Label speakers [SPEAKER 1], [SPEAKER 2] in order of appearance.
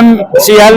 [SPEAKER 1] MCL